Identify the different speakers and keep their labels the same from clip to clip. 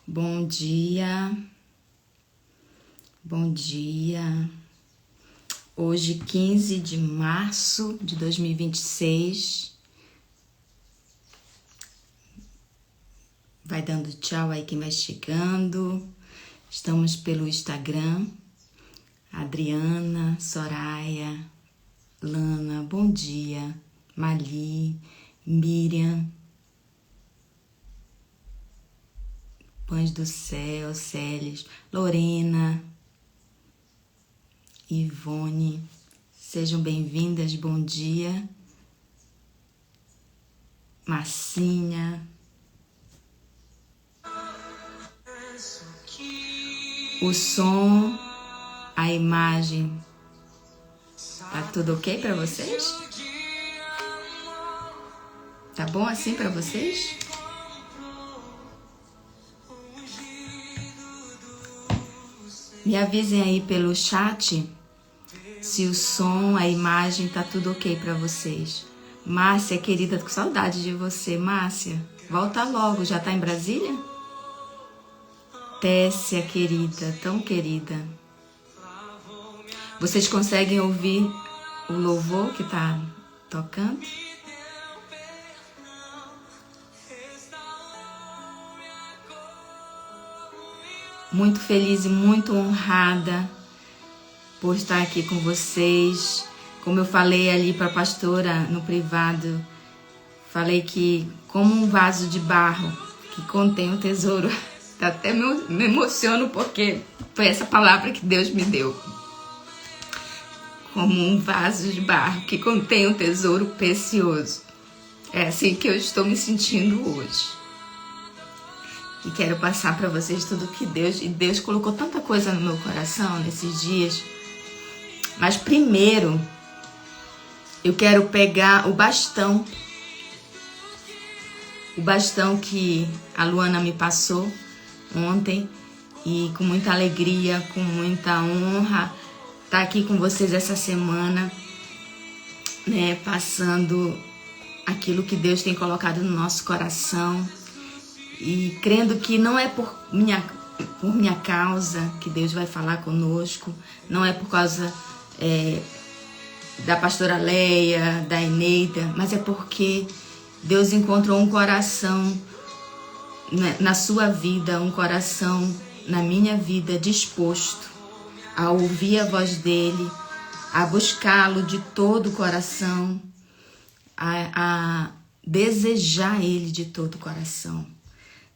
Speaker 1: Bom dia, bom dia. Hoje, 15 de março de 2026. Vai dando tchau aí quem vai chegando. Estamos pelo Instagram. Adriana, Soraya, Lana, bom dia. Mali, Miriam, Pães do Céu, Célis, Lorena, Ivone, sejam bem-vindas, bom dia. Marcinha, o som, a imagem, tá tudo ok para vocês? Tá bom assim para vocês? Me avisem aí pelo chat se o som, a imagem tá tudo ok para vocês. Márcia, querida, tô com saudade de você. Márcia, volta logo, já tá em Brasília? Tessia, querida, tão querida. Vocês conseguem ouvir o louvor que tá tocando? Muito feliz e muito honrada por estar aqui com vocês. Como eu falei ali para a pastora no privado, falei que como um vaso de barro que contém um tesouro. Até me emociono porque foi essa palavra que Deus me deu. Como um vaso de barro que contém um tesouro precioso. É assim que eu estou me sentindo hoje. E quero passar para vocês tudo que Deus colocou tanta coisa no meu coração nesses dias. Mas primeiro, eu quero pegar o bastão que a Luana me passou ontem. E com muita alegria, com muita honra, tá aqui com vocês essa semana, né, passando aquilo que Deus tem colocado no nosso coração. E crendo que não é por minha causa que Deus vai falar conosco, não é por causa da pastora Leia, da Eneida, mas é porque Deus encontrou um coração na sua vida, um coração na minha vida disposto a ouvir a voz dele, a buscá-lo de todo o coração, a desejar ele de todo o coração.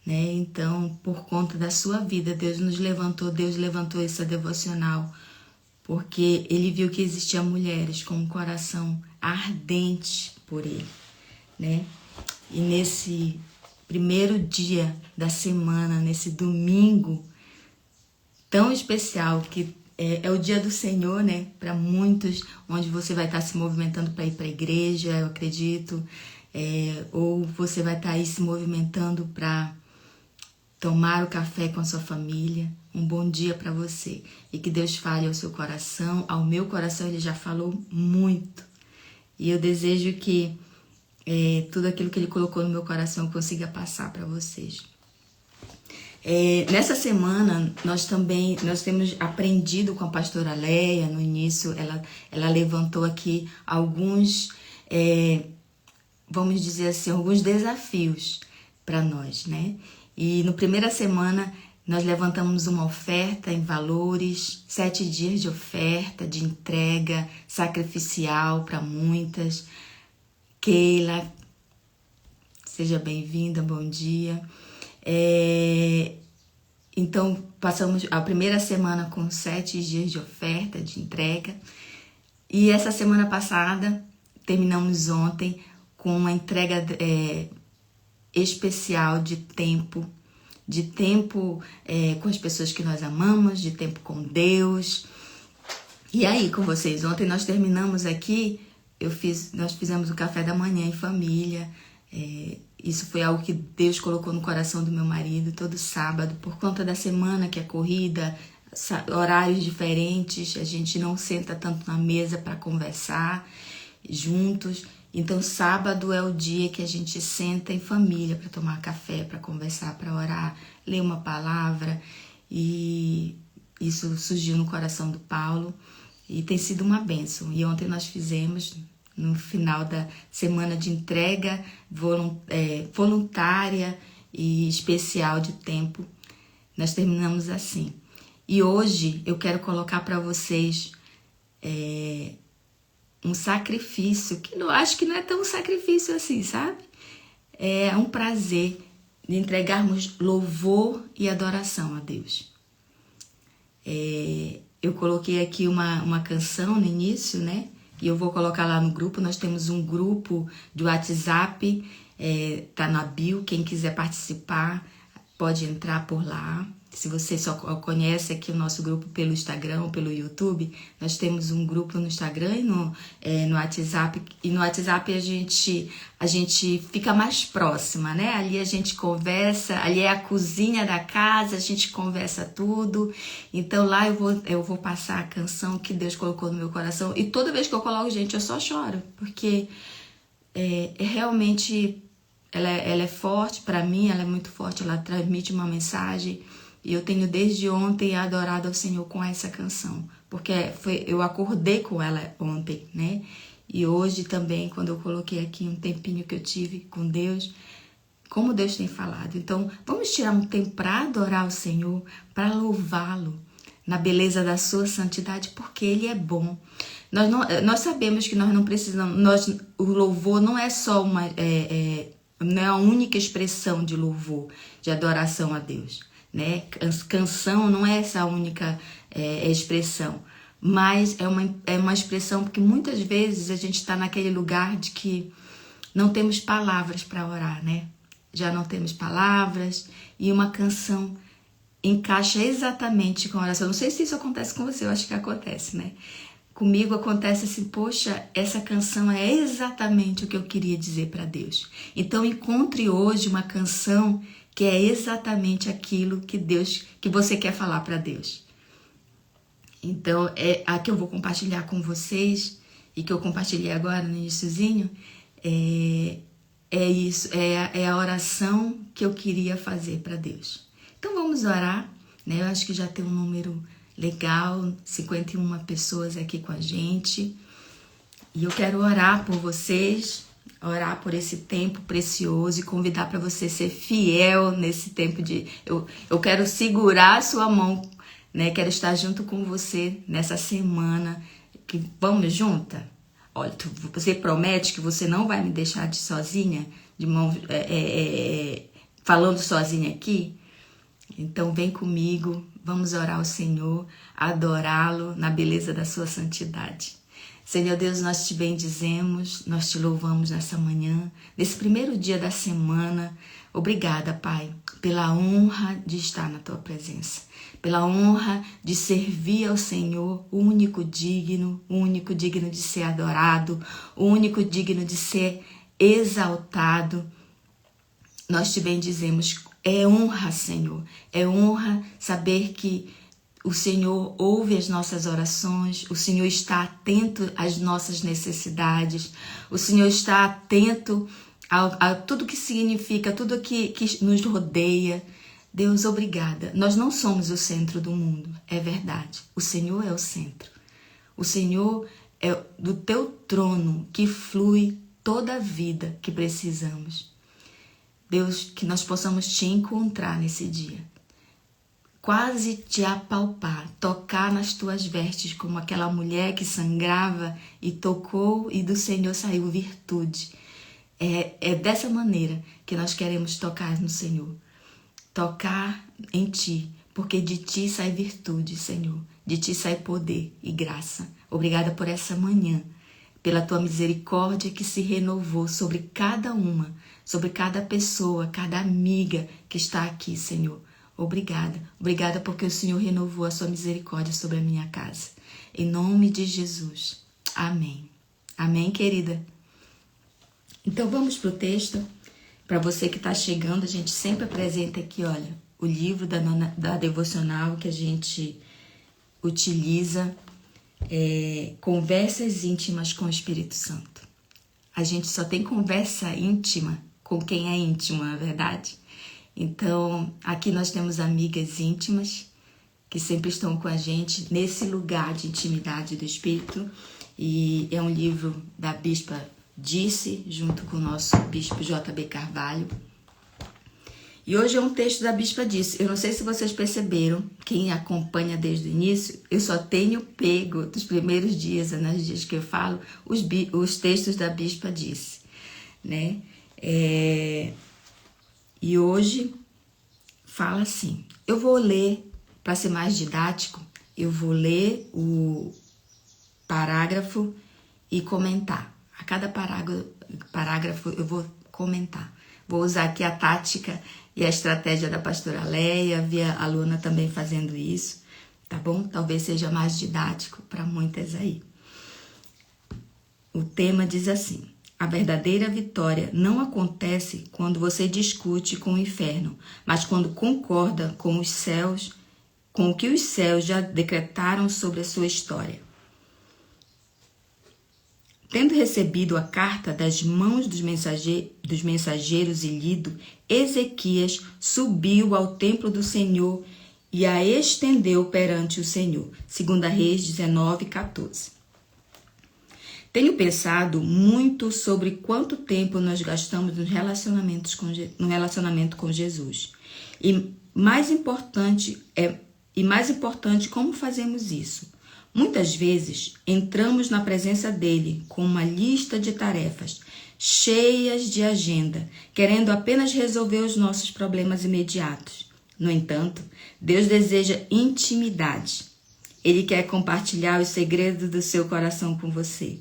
Speaker 1: Né? Então, por conta da sua vida, Deus levantou essa devocional, porque ele viu que existiam mulheres com um coração ardente por ele, né? E nesse primeiro dia da semana, nesse domingo tão especial, que é o dia do Senhor, né? Para muitos, onde você vai estar se movimentando para ir para a igreja, eu acredito, ou você vai estar aí se movimentando para tomar o café com a sua família. Um bom dia para você. E que Deus fale ao seu coração, ao meu coração, ele já falou muito. E eu desejo que tudo aquilo que ele colocou no meu coração eu consiga passar para vocês. Nessa semana, nós temos aprendido com a pastora Leia. No início, ela levantou aqui alguns, vamos dizer assim, alguns desafios para nós, né? E na primeira semana nós levantamos uma oferta em valores, 7 dias de oferta, de entrega sacrificial para muitas. Keila, seja bem-vinda, bom dia. Então passamos a primeira semana com 7 dias de oferta, de entrega. E essa semana passada, terminamos ontem com uma entrega especial de tempo com as pessoas que nós amamos, de tempo com Deus. E aí, com vocês, ontem nós terminamos aqui, nós fizemos o café da manhã em família. Isso foi algo que Deus colocou no coração do meu marido todo sábado, por conta da semana que é corrida, horários diferentes, a gente não senta tanto na mesa para conversar juntos. Então, sábado é o dia que a gente senta em família para tomar café, para conversar, para orar, ler uma palavra. E isso surgiu no coração do Paulo e tem sido uma bênção. E ontem nós fizemos, no final da semana de entrega voluntária e especial de tempo, nós terminamos assim. E hoje eu quero colocar para vocês um sacrifício, que eu acho que não é tão sacrifício assim, sabe? É um prazer de entregarmos louvor e adoração a Deus. Eu coloquei aqui uma canção no início, né? E eu vou colocar lá no grupo. Nós temos um grupo de WhatsApp, tá na bio. Quem quiser participar pode entrar por lá. Se você só conhece aqui o nosso grupo pelo Instagram ou pelo YouTube, nós temos um grupo no Instagram e no WhatsApp. E no WhatsApp a gente fica mais próxima, né? Ali a gente conversa, ali é a cozinha da casa, a gente conversa tudo. Então lá eu vou passar a canção que Deus colocou no meu coração. E toda vez que eu coloco, gente, eu só choro. Porque realmente ela é forte para mim, ela é muito forte, ela transmite uma mensagem. E eu tenho desde ontem adorado ao Senhor com essa canção, porque eu acordei com ela ontem, né? E hoje também, quando eu coloquei aqui um tempinho que eu tive com Deus, como Deus tem falado. Então, vamos tirar um tempo para adorar o Senhor, para louvá-lo na beleza da sua santidade, porque Ele é bom. Nós sabemos que nós não precisamos, o louvor não é só não é a única expressão de louvor, de adoração a Deus. Né? Canção não é essa única expressão, mas é uma expressão porque muitas vezes a gente está naquele lugar de que não temos palavras para orar, né? Já não temos palavras e uma canção encaixa exatamente com a oração. Não sei se isso acontece com você, eu acho que acontece, né? Comigo acontece assim, poxa, essa canção é exatamente o que eu queria dizer para Deus. Então encontre hoje uma canção que é exatamente aquilo que você quer falar para Deus. Então, a que eu vou compartilhar com vocês, e que eu compartilhei agora no iniciozinho, isso, é a oração que eu queria fazer para Deus. Então, vamos orar, né? Eu acho que já tem um número legal, 51 pessoas aqui com a gente. E eu quero orar por vocês, orar por esse tempo precioso e convidar para você ser fiel nesse tempo de... Eu quero segurar a sua mão, né? Quero estar junto com você nessa semana. Vamos junta? Olha, você promete que você não vai me deixar sozinha, de mão, falando sozinha aqui? Então vem comigo, vamos orar ao Senhor, adorá-lo na beleza da sua santidade. Senhor Deus, nós te bendizemos, nós te louvamos nessa manhã, nesse primeiro dia da semana. Obrigada, Pai, pela honra de estar na tua presença, pela honra de servir ao Senhor, o único digno de ser adorado, o único digno de ser exaltado. Nós te bendizemos. É honra, Senhor, é honra saber que o Senhor ouve as nossas orações, o Senhor está atento às nossas necessidades, o Senhor está atento a tudo que significa, tudo que nos rodeia. Deus, obrigada. Nós não somos o centro do mundo, é verdade. O Senhor é o centro. O Senhor é do teu trono que flui toda a vida que precisamos. Deus, que nós possamos te encontrar nesse dia. Quase te apalpar, tocar nas tuas vestes como aquela mulher que sangrava e tocou e do Senhor saiu virtude. É dessa maneira que nós queremos tocar no Senhor. Tocar em ti, porque de ti sai virtude, Senhor. De ti sai poder e graça. Obrigada por essa manhã, pela tua misericórdia que se renovou sobre cada uma, sobre cada pessoa, cada amiga que está aqui, Senhor. Obrigada. Obrigada porque o Senhor renovou a sua misericórdia sobre a minha casa. Em nome de Jesus. Amém. Amém, querida? Então vamos para o texto. Para você que está chegando, a gente sempre apresenta aqui, olha, o livro da devocional que a gente utiliza, Conversas Íntimas com o Espírito Santo. a gente só tem conversa íntima com quem é íntimo, não é verdade? Então, aqui nós temos amigas íntimas que sempre estão com a gente nesse lugar de intimidade do Espírito. E é um livro da Bispa Disse, junto com o nosso Bispo J.B. Carvalho. E hoje é um texto da Bispa Disse. Eu não sei se vocês perceberam, quem acompanha desde o início, eu só tenho pego dos primeiros dias, nos dias que eu falo, os textos da Bispa Disse, né? E hoje fala assim, eu vou ler, para ser mais didático, eu vou ler o parágrafo e comentar. A cada parágrafo eu vou comentar. Vou usar aqui a tática e a estratégia da pastora Leia, vi a Luna também fazendo isso, tá bom? Talvez seja mais didático para muitas aí. O tema diz assim, a verdadeira vitória não acontece quando você discute com o inferno, mas quando concorda com os céus, com o que os céus já decretaram sobre a sua história. Tendo recebido a carta das mãos dos mensageiros e lido, Ezequias subiu ao templo do Senhor e a estendeu perante o Senhor. 2 Reis 19:14. Tenho pensado muito sobre quanto tempo nós gastamos no relacionamento com Jesus. E mais importante, como fazemos isso? Muitas vezes, entramos na presença dele com uma lista de tarefas, cheias de agenda, querendo apenas resolver os nossos problemas imediatos. No entanto, Deus deseja intimidade. Ele quer compartilhar os segredos do seu coração com você.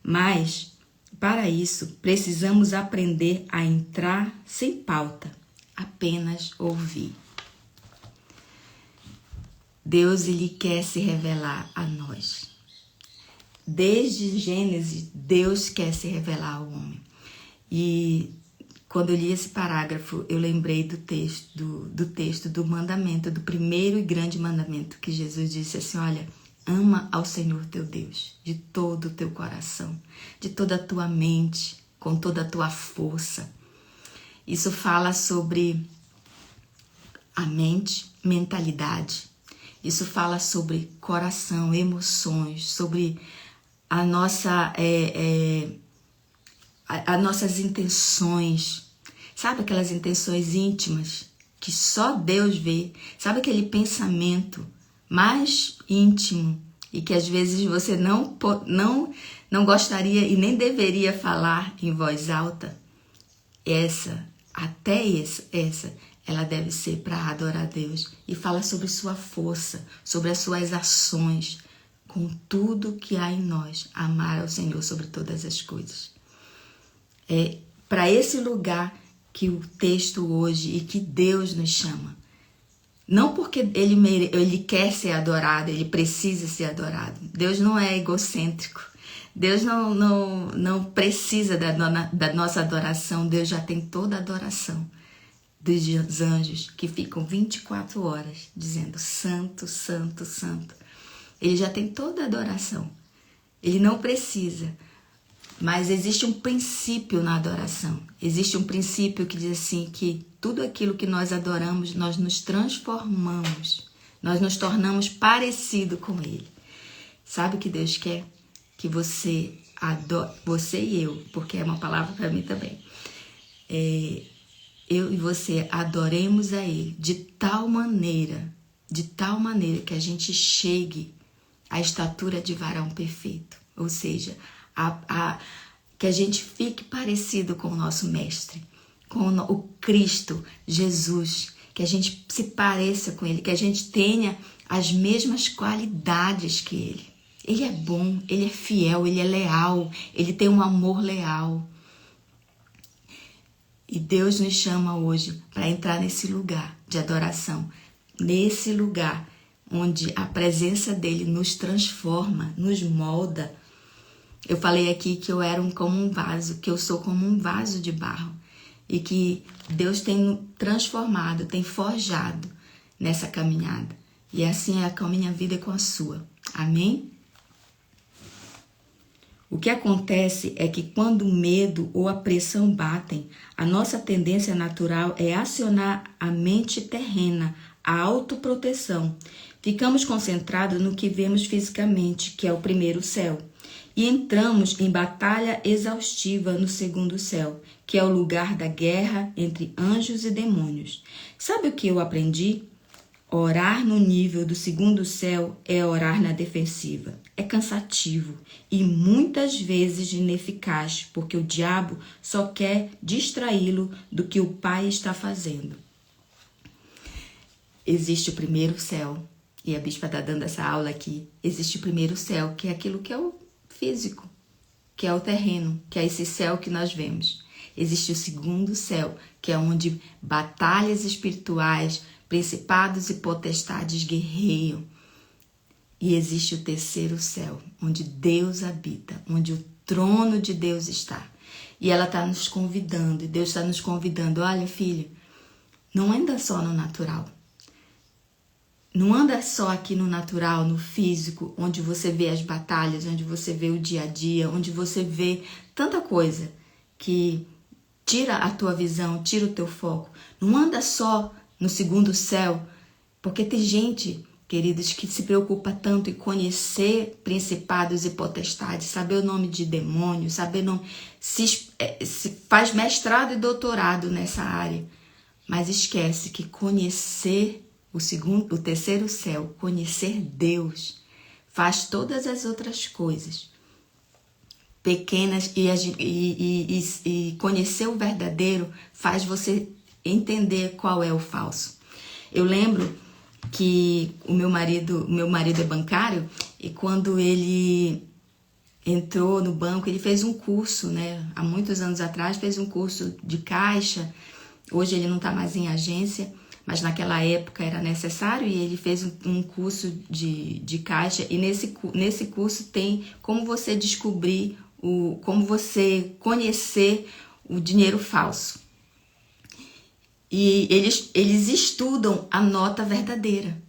Speaker 1: Mas, para isso, precisamos aprender a entrar sem pauta, apenas ouvir. Deus, ele quer se revelar a nós. Desde Gênesis, Deus quer se revelar ao homem. E quando eu li esse parágrafo, eu lembrei do texto do mandamento, do primeiro e grande mandamento, que Jesus disse assim, olha, ama ao Senhor teu Deus, de todo o teu coração, de toda a tua mente, com toda a tua força. Isso fala sobre a mente, mentalidade. Isso fala sobre coração, emoções, sobre as nossas intenções. Sabe aquelas intenções íntimas que só Deus vê? Sabe aquele pensamento mais íntimo e que às vezes você não gostaria e nem deveria falar em voz alta? Essa, ela deve ser para adorar a Deus. E fala sobre sua força, sobre as suas ações, com tudo que há em nós, amar ao Senhor sobre todas as coisas. É para esse lugar que o texto hoje e que Deus nos chama. Não porque ele quer ser adorado, ele precisa ser adorado. Deus não é egocêntrico. Deus não precisa da nossa adoração. Deus já tem toda a adoração dos anjos que ficam 24 horas dizendo santo, santo, santo. Ele já tem toda a adoração. Ele não precisa. Mas existe um princípio na adoração. Existe um princípio que diz assim que tudo aquilo que nós adoramos, nós nos transformamos. Nós nos tornamos parecido com ele. Sabe o que Deus quer? Que você adore, você e eu, porque é uma palavra para mim também. Eu e você adoremos a ele de tal maneira que a gente chegue à estatura de varão perfeito. Ou seja, que a gente fique parecido com o nosso mestre, com o Cristo, Jesus, que a gente se pareça com ele, que a gente tenha as mesmas qualidades que ele. Ele é bom, ele é fiel, ele é leal, ele tem um amor leal. E Deus nos chama hoje para entrar nesse lugar de adoração, nesse lugar onde a presença dele nos transforma, nos molda. Eu falei aqui que eu era como um vaso, que eu sou como um vaso de barro e que Deus tem transformado, tem forjado nessa caminhada. E assim é com a minha vida e com a sua. Amém? O que acontece é que quando o medo ou a pressão batem, a nossa tendência natural é acionar a mente terrena, a autoproteção. Ficamos concentrados no que vemos fisicamente, que é o primeiro céu, e entramos em batalha exaustiva no segundo céu, que é o lugar da guerra entre anjos e demônios. Sabe o que eu aprendi? Orar no nível do segundo céu é orar na defensiva. É cansativo e muitas vezes ineficaz, porque o diabo só quer distraí-lo do que o Pai está fazendo. Existe o primeiro céu, e a bispa está dando essa aula aqui. Existe o primeiro céu, que é aquilo que é o físico, que é o terreno, que é esse céu que nós vemos. Existe o segundo céu, que é onde batalhas espirituais, principados e potestades guerreiam. E existe o terceiro céu, onde Deus habita, onde o trono de Deus está. E ela está nos convidando, e Deus está nos convidando. Olha, filho, não anda só no natural. Não anda só aqui no natural, no físico, onde você vê as batalhas, onde você vê o dia a dia, onde você vê tanta coisa que tira a tua visão, tira o teu foco. Não anda só no segundo céu, porque tem gente, queridos, que se preocupa tanto em conhecer principados e potestades, saber o nome de demônios, saber o nome, se faz mestrado e doutorado nessa área, mas esquece que conhecer o terceiro céu, conhecer Deus, faz todas as outras coisas pequenas e conhecer o verdadeiro faz você entender qual é o falso. Eu lembro que o meu marido é bancário, e quando ele entrou no banco, ele fez um curso, né? Há muitos anos atrás, fez um curso de caixa. Hoje ele não está mais em agência, mas naquela época era necessário, e ele fez um curso de caixa, e nesse curso tem como você descobrir, como você conhecer o dinheiro falso. E eles estudam a nota verdadeira.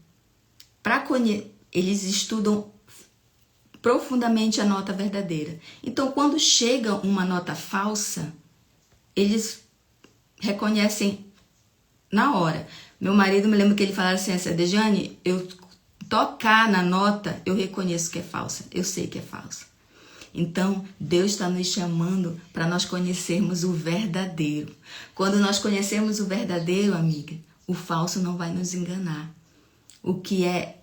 Speaker 1: Eles estudam profundamente a nota verdadeira. Então, quando chega uma nota falsa, eles reconhecem na hora. Meu marido, me lembro que ele falava assim, Dejane, eu tocar na nota, eu reconheço que é falsa. Eu sei que é falsa. Então, Deus está nos chamando para nós conhecermos o verdadeiro. Quando nós conhecemos o verdadeiro, amiga, o falso não vai nos enganar. O que é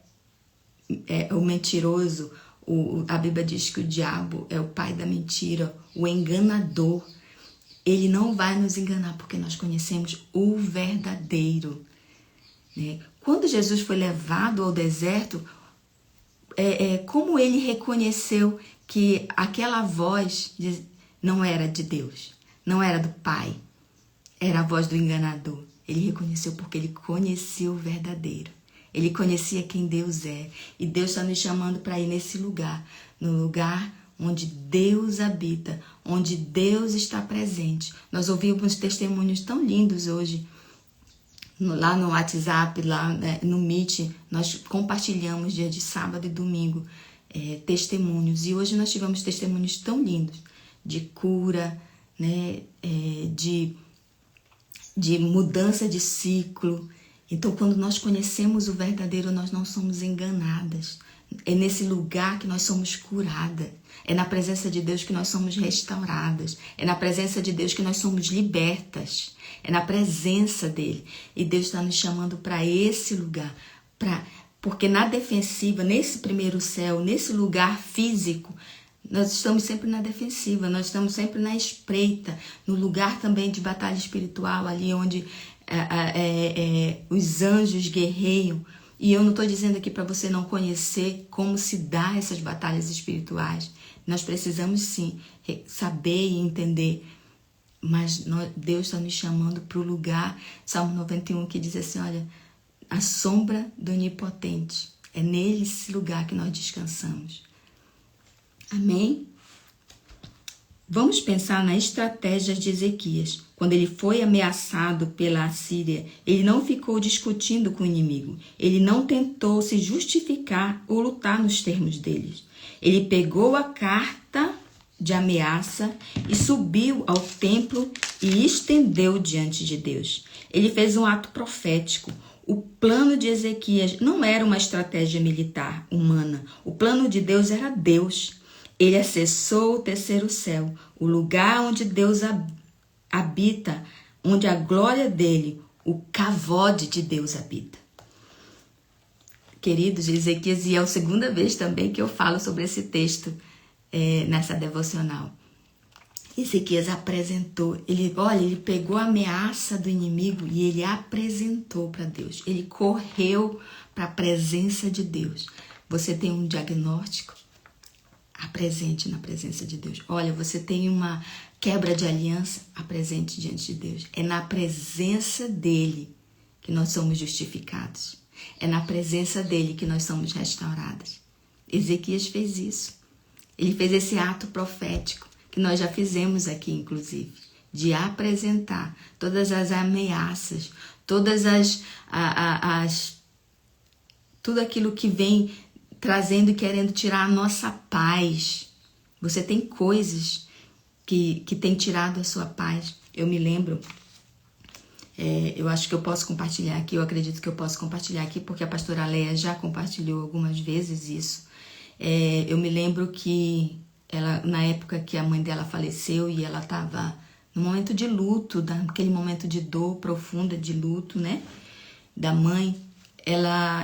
Speaker 1: o mentiroso, a Bíblia diz que o diabo é o pai da mentira, o enganador. Ele não vai nos enganar porque nós conhecemos o verdadeiro. Né? Quando Jesus foi levado ao deserto, como ele reconheceu que aquela voz não era de Deus, não era do Pai, era a voz do enganador. Ele reconheceu porque ele conhecia o verdadeiro. Ele conhecia quem Deus é. E Deus está nos chamando para ir nesse lugar, no lugar onde Deus habita, onde Deus está presente. Nós ouvimos testemunhos tão lindos hoje, lá no WhatsApp, lá no Meet, nós compartilhamos dia de sábado e domingo testemunhos. E hoje nós tivemos testemunhos tão lindos de cura, né, de mudança de ciclo. Então, quando nós conhecemos o verdadeiro, nós não somos enganadas. É nesse lugar que nós somos curadas. É na presença de Deus que nós somos restauradas. É na presença de Deus que nós somos libertas. É na presença dele. E Deus está nos chamando para esse lugar. Porque na defensiva, nesse primeiro céu, nesse lugar físico, nós estamos sempre na defensiva. Nós estamos sempre na espreita. No lugar também de batalha espiritual, ali onde os anjos guerreiam. E eu não estou dizendo aqui para você não conhecer como se dá essas batalhas espirituais. Nós precisamos sim saber e entender. Mas Deus está nos chamando para o lugar, Salmo 91, que diz assim, olha, a sombra do Onipotente. É nesse lugar que nós descansamos. Amém? Vamos pensar na estratégia de Ezequias. Quando ele foi ameaçado pela Assíria, ele não ficou discutindo com o inimigo. Ele não tentou se justificar ou lutar nos termos deles. Ele pegou a carta de ameaça e subiu ao templo e estendeu diante de Deus. Ele fez um ato profético. O plano de Ezequias não era uma estratégia militar humana. O plano de Deus era Deus. Ele acessou o terceiro céu, o lugar onde Deus habita, onde a glória dele, o kavod de Deus habita. Queridos, Ezequias, e é a segunda vez também que eu falo sobre esse texto nessa devocional. Ezequias apresentou, ele pegou a ameaça do inimigo e ele apresentou para Deus. Ele correu para a presença de Deus. Você tem um diagnóstico? Apresente na presença de Deus. Olha, você tem uma quebra de aliança? Apresente diante de Deus. É na presença dele que nós somos justificados. É na presença dele que nós somos restaurados. Ezequias fez isso. Ele fez esse ato profético, que nós já fizemos aqui, inclusive, de apresentar todas as ameaças, todas tudo aquilo que vem trazendo e querendo tirar a nossa paz. Você tem coisas que tem tirado a sua paz. Eu me lembro, eu acho que eu posso compartilhar aqui, eu acredito que eu posso compartilhar aqui, porque a pastora Leia já compartilhou algumas vezes isso. Eu me lembro que ela, na época que a mãe dela faleceu e ela estava no momento de luto, naquele momento de dor profunda, de luto, né, da mãe,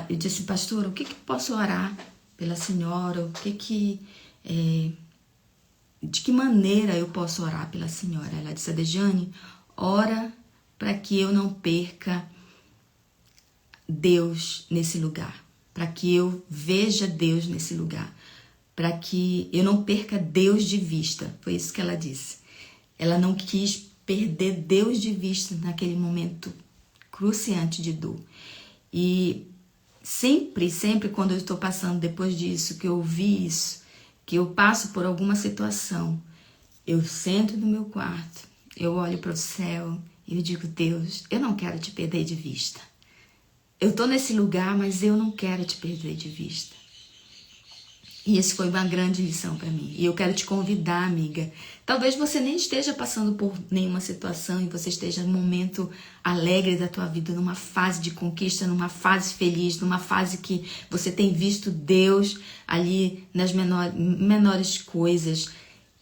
Speaker 1: eu disse, pastora, o que eu posso orar pela senhora? De que maneira eu posso orar pela senhora? Ela disse, Adejane, ora para que eu não perca Deus nesse lugar, para que eu veja Deus nesse lugar, para que eu não perca Deus de vista. Foi isso que ela disse. Ela não quis perder Deus de vista naquele momento cruciante de dor. E sempre quando eu estou passando depois disso, que eu ouvi isso, que eu passo por alguma situação, eu sento no meu quarto, eu olho para o céu e eu digo, Deus, eu não quero te perder de vista. Eu estou nesse lugar, mas eu não quero te perder de vista. E isso foi uma grande lição para mim. E eu quero te convidar, amiga. Talvez você nem esteja passando por nenhuma situação e você esteja num momento alegre da tua vida, numa fase de conquista, numa fase feliz, numa fase que você tem visto Deus ali nas menores coisas.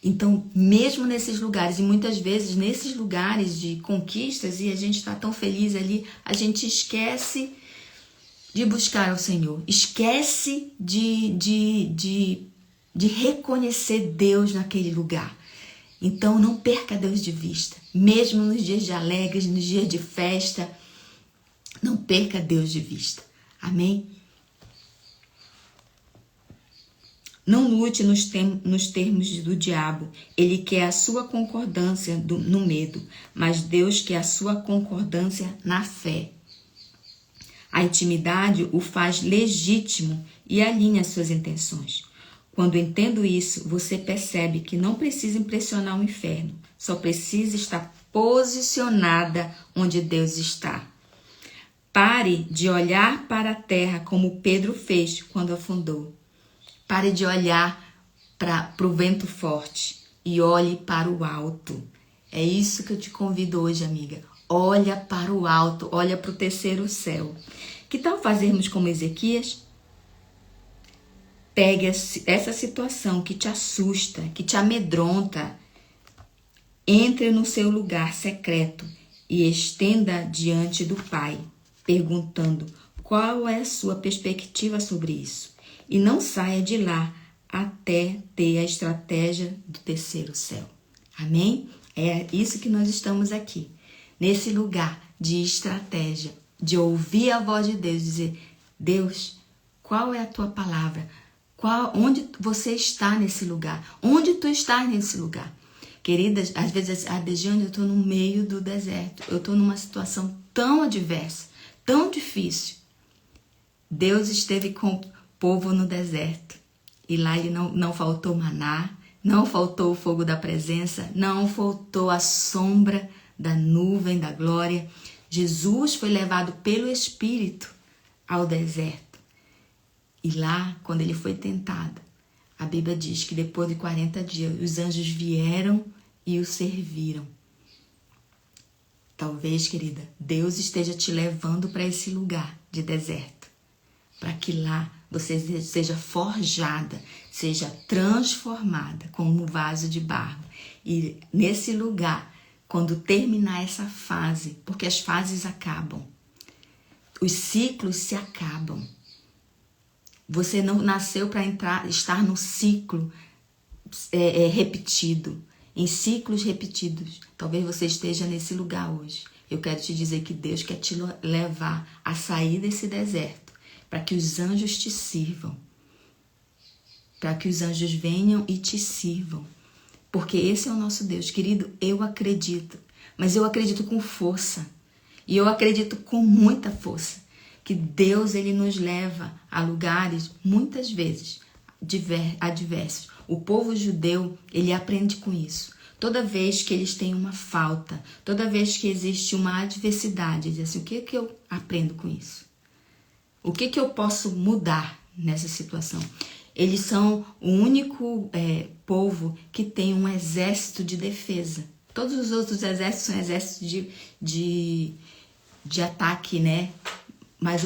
Speaker 1: Então, mesmo nesses lugares, e muitas vezes nesses lugares de conquistas, e a gente está tão feliz ali, a gente esquece de buscar ao Senhor, esquece de reconhecer Deus naquele lugar. Então não perca Deus de vista, mesmo nos dias de alegres, nos dias de festa, não perca Deus de vista, amém? Não lute nos termos do diabo, ele quer a sua concordância no medo, mas Deus quer a sua concordância na fé. A intimidade o faz legítimo e alinha suas intenções. Quando entendo isso, você percebe que não precisa impressionar o inferno, só precisa estar posicionada onde Deus está. Pare de olhar para a terra como Pedro fez quando afundou. Pare de olhar para o vento forte e olhe para o alto. É isso que eu te convido hoje, amiga. Olha para o alto, olha para o terceiro céu. Que tal fazermos como Ezequias? Pegue essa situação que te assusta, que te amedronta. Entre no seu lugar secreto e estenda diante do Pai, perguntando qual é a sua perspectiva sobre isso. E não saia de lá até ter a estratégia do terceiro céu. Amém? É isso que nós estamos aqui. Nesse lugar de estratégia, de ouvir a voz de Deus, dizer, Deus, qual é a tua palavra? Onde você está nesse lugar? Onde tu estás nesse lugar? Queridas, às vezes, Adejane, eu estou no meio do deserto, eu estou numa situação tão adversa, tão difícil. Deus esteve com o povo no deserto, e lá ele não faltou maná, não faltou o fogo da presença, não faltou a sombra da nuvem da glória. Jesus foi levado pelo Espírito ao deserto. E lá, quando ele foi tentado, A Bíblia diz que depois de 40 dias, os anjos vieram e o serviram. Talvez, querida, Deus esteja te levando para esse lugar de deserto, para que lá você seja forjada, seja transformada como um vaso de barro. E nesse lugar, quando terminar essa fase, porque as fases acabam, os ciclos se acabam. Você não nasceu para estar no ciclo repetido, em ciclos repetidos. Talvez você esteja nesse lugar hoje. Eu quero te dizer que Deus quer te levar a sair desse deserto, para que os anjos te sirvam, para que os anjos venham e te sirvam, porque esse é o nosso Deus. Querido, eu acredito, mas eu acredito com força, e eu acredito com muita força, que Deus, ele nos leva a lugares, muitas vezes, adversos. O povo judeu, ele aprende com isso. Toda vez que eles têm uma falta, toda vez que existe uma adversidade, diz assim, o que eu aprendo com isso? O que eu posso mudar nessa situação? Eles são o único povo que tem um exército de defesa. Todos os outros exércitos são exércitos de ataque, né? Mas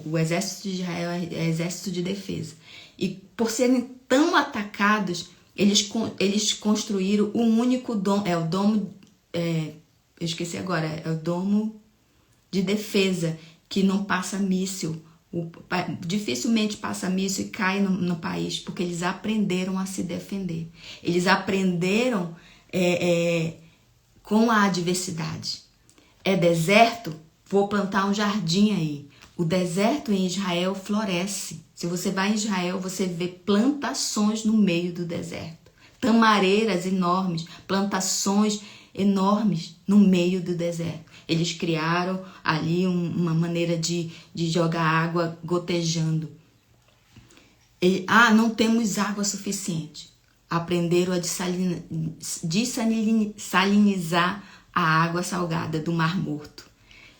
Speaker 1: o exército de Israel é exército de defesa. E por serem tão atacados, eles construíram um único domo. O domo, eu esqueci agora, é o domo de defesa, que não passa míssil. Dificilmente passa míssil e cai no país, porque eles aprenderam a se defender. Eles aprenderam com a adversidade. É deserto? Vou plantar um jardim aí. O deserto em Israel floresce. Se você vai em Israel, você vê plantações no meio do deserto. Tamareiras enormes, plantações enormes no meio do deserto. Eles criaram ali uma maneira de jogar água gotejando. Não temos água suficiente. Aprenderam a dessalinizar a água salgada do Mar Morto.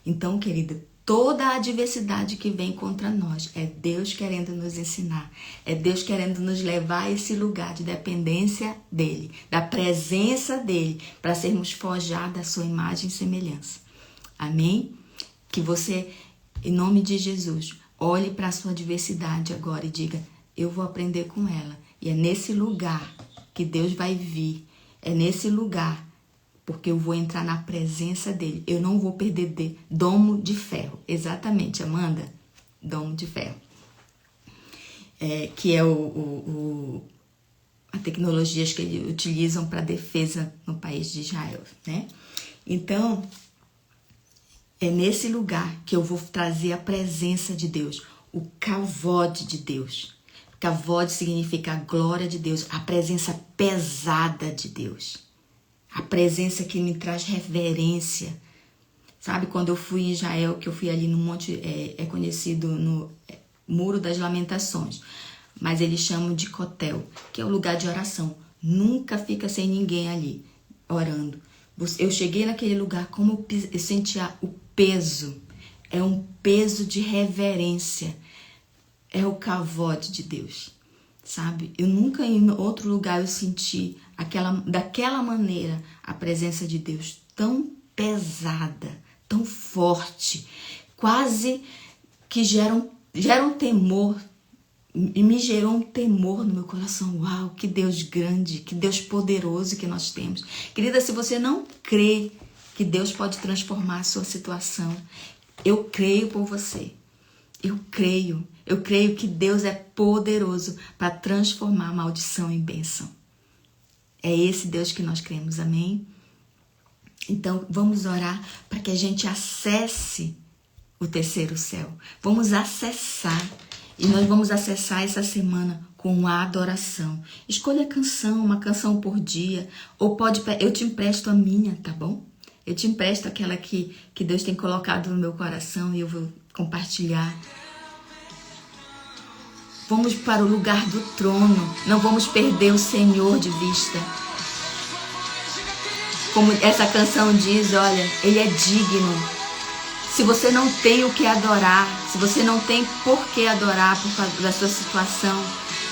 Speaker 1: Então, querida, toda a adversidade que vem contra nós é Deus querendo nos ensinar, é Deus querendo nos levar a esse lugar de dependência dEle, da presença dEle, para sermos forjados à sua imagem e semelhança. Amém? Que você, em nome de Jesus, olhe para a sua adversidade agora e diga, eu vou aprender com ela. E é nesse lugar que Deus vai vir, é nesse lugar, porque eu vou entrar na presença dele. Eu não vou perder domo de ferro. Exatamente, Amanda. Domo de ferro. Que é a tecnologia que eles utilizam para defesa no país de Israel, né? Então, é nesse lugar que eu vou trazer a presença de Deus. O kavod de Deus. Kavod significa a glória de Deus. A presença pesada de Deus. A presença que me traz reverência. Sabe, quando eu fui em Israel, que eu fui ali no monte, é conhecido no Muro das Lamentações, mas eles chamam de Kotel, que é o lugar de oração. Nunca fica sem ninguém ali, orando. Eu cheguei naquele lugar, como eu sentia o peso. É um peso de reverência. É o kavod de Deus. Sabe? Eu nunca em outro lugar eu senti daquela maneira a presença de Deus tão pesada, tão forte, quase que gera um temor, e me gerou um temor no meu coração. Uau, que Deus grande, que Deus poderoso que nós temos. Querida, se você não crê que Deus pode transformar a sua situação, eu creio por você. Eu creio que Deus é poderoso para transformar a maldição em bênção. É esse Deus que nós cremos, amém? Então, vamos orar para que a gente acesse o terceiro céu. Vamos acessar, e nós vamos acessar essa semana com a adoração. Escolha a canção, uma canção por dia, ou eu te empresto a minha, tá bom? Eu te empresto aquela que Deus tem colocado no meu coração e eu vou compartilhar. Vamos para o lugar do trono. Não vamos perder o Senhor de vista. Como essa canção diz, olha, Ele é digno. Se você não tem o que adorar, se você não tem por que adorar por causa da sua situação,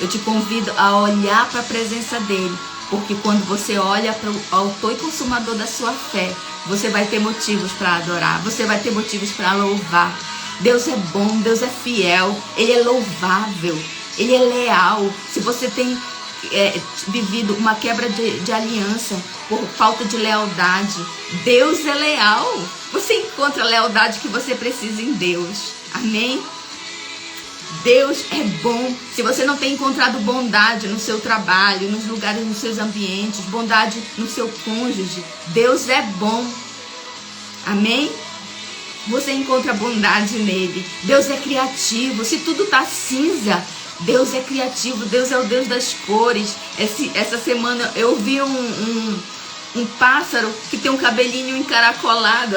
Speaker 1: Eu te convido a olhar para a presença dele, porque quando você olha para o autor e consumador da sua fé, você vai ter motivos para adorar, você vai ter motivos para louvar. Deus é bom, Deus é fiel, ele é louvável, ele é leal. Se você tem vivido uma quebra de aliança por falta de lealdade, Deus é leal. Você encontra a lealdade que você precisa em Deus. Amém? Deus é bom. Se você não tem encontrado bondade no seu trabalho, nos lugares, nos seus ambientes, bondade no seu cônjuge, Deus é bom. Amém? Você encontra bondade nele. Deus é criativo. Se tudo tá cinza, Deus é criativo. Deus é o Deus das cores. Essa semana eu vi um pássaro que tem um cabelinho encaracolado.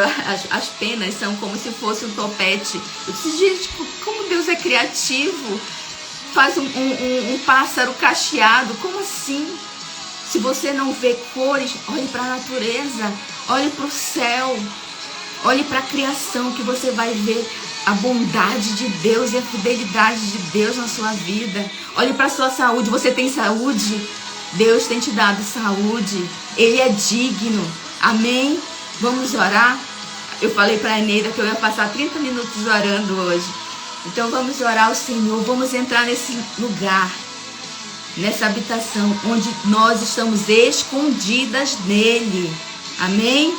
Speaker 1: As penas são como se fosse um topete. Eu disse, gente, como Deus é criativo. Faz um pássaro cacheado. Como assim? Se você não vê cores, olhe para a natureza. Olhe para o céu. Olhe para a criação, que você vai ver a bondade de Deus e a fidelidade de Deus na sua vida. Olhe para a sua saúde. Você tem saúde? Deus tem te dado saúde. Ele é digno. Amém? Vamos orar? Eu falei para a Eneida que eu ia passar 30 minutos orando hoje. Então vamos orar ao Senhor. Vamos entrar nesse lugar, nessa habitação onde nós estamos escondidas nele. Amém?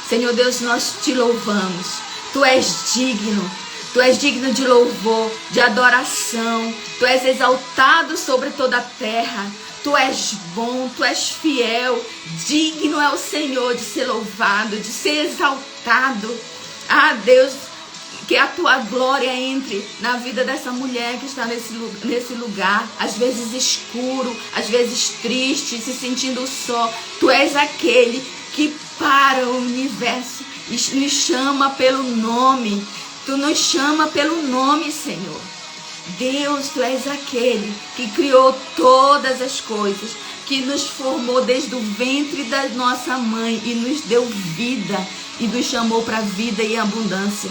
Speaker 1: Senhor Deus, nós te louvamos. Tu és digno. Tu és digno de louvor, de adoração. Tu és exaltado sobre toda a terra. Tu és bom, tu és fiel. Digno é o Senhor de ser louvado, de ser exaltado. Ah, Deus, que a tua glória entre na vida dessa mulher que está nesse lugar, às vezes escuro, às vezes triste, se sentindo só. Tu és aquele que para o universo e nos chama pelo nome. Tu nos chama pelo nome, Senhor. Deus, tu és aquele que criou todas as coisas, que nos formou desde o ventre da nossa mãe e nos deu vida e nos chamou para vida e abundância.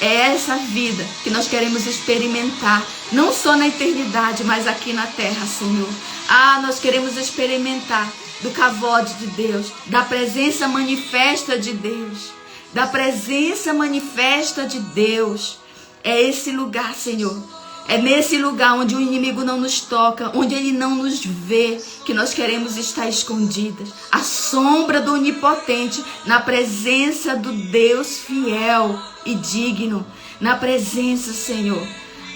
Speaker 1: É essa vida que nós queremos experimentar, não só na eternidade, mas aqui na terra, Senhor. Ah, nós queremos experimentar do cavode de Deus, da presença manifesta de Deus, da presença manifesta de Deus. É esse lugar, Senhor. É nesse lugar onde o inimigo não nos toca, onde ele não nos vê, que nós queremos estar escondidas. À sombra do Onipotente, na presença do Deus fiel e digno. Na presença, Senhor.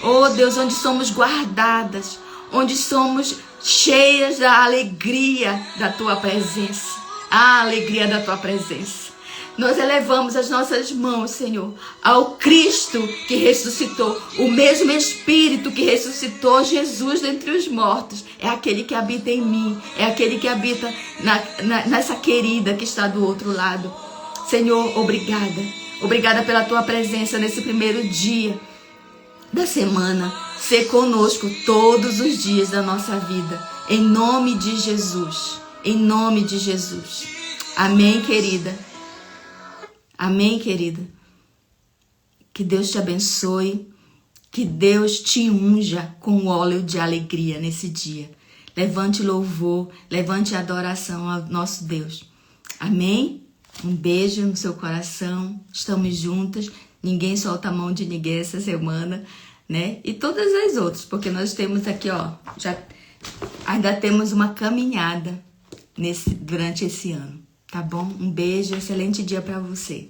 Speaker 1: Oh Deus, onde somos guardadas, onde somos cheias da alegria da tua presença. A alegria da tua presença. Nós elevamos as nossas mãos, Senhor, ao Cristo que ressuscitou. O mesmo Espírito que ressuscitou Jesus dentre os mortos é aquele que habita em mim, é aquele que habita nessa querida que está do outro lado. Senhor, obrigada. Obrigada pela tua presença nesse primeiro dia da semana. Ser conosco todos os dias da nossa vida. Em nome de Jesus. Em nome de Jesus. Amém, querida. Amém, querida? Que Deus te abençoe, que Deus te unja com óleo de alegria nesse dia. Levante louvor, levante adoração ao nosso Deus. Amém? Um beijo no seu coração, estamos juntas, ninguém solta a mão de ninguém essa semana, né? E todas as outras, porque nós temos aqui, ó, ainda temos uma caminhada durante esse ano. Tá bom? Um beijo, excelente dia para você.